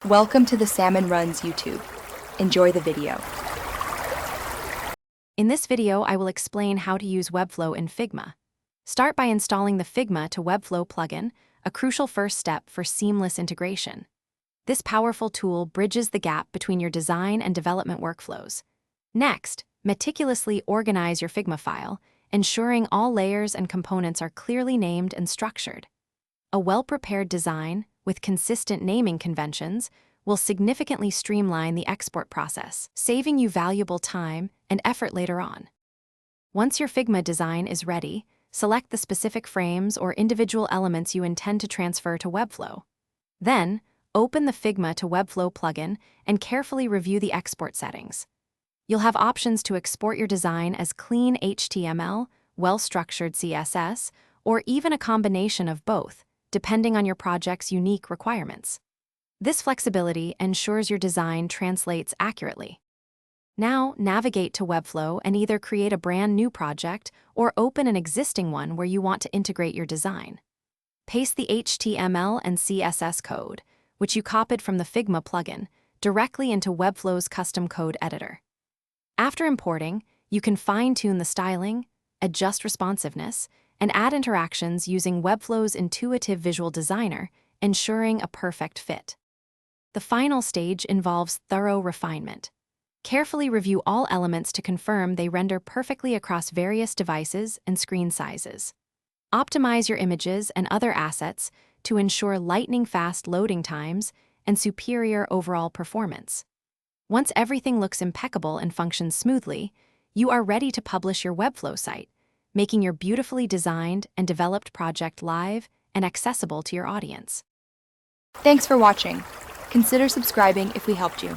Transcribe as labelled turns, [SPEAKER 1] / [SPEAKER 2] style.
[SPEAKER 1] Welcome to the Salmon Runs YouTube. Enjoy the video.
[SPEAKER 2] In this video, I will explain how to use Webflow in Figma. Start by installing the Figma to Webflow plugin, a crucial first step for seamless integration. This powerful tool bridges the gap between your design and development workflows. Next, meticulously organize your Figma file, ensuring all layers and components are clearly named and structured. A well-prepared design, with consistent naming conventions, will significantly streamline the export process, saving you valuable time and effort later on. Once your Figma design is ready, select the specific frames or individual elements you intend to transfer to Webflow. Then, open the Figma to Webflow plugin and carefully review the export settings. You'll have options to export your design as clean HTML, well-structured CSS, or even a combination of both, depending on your project's unique requirements. This flexibility ensures your design translates accurately. Now, navigate to Webflow and either create a brand new project or open an existing one where you want to integrate your design. Paste the HTML and CSS code, which you copied from the Figma plugin, directly into Webflow's custom code editor. After importing, you can fine-tune the styling, adjust responsiveness, and add interactions using Webflow's intuitive visual designer, ensuring a perfect fit. The final stage involves thorough refinement. Carefully review all elements to confirm they render perfectly across various devices and screen sizes. Optimize your images and other assets to ensure lightning-fast loading times and superior overall performance. Once everything looks impeccable and functions smoothly, you are ready to publish your Webflow site, making your beautifully designed and developed project live and accessible to your audience.
[SPEAKER 1] Thanks for watching. Consider subscribing if we helped you.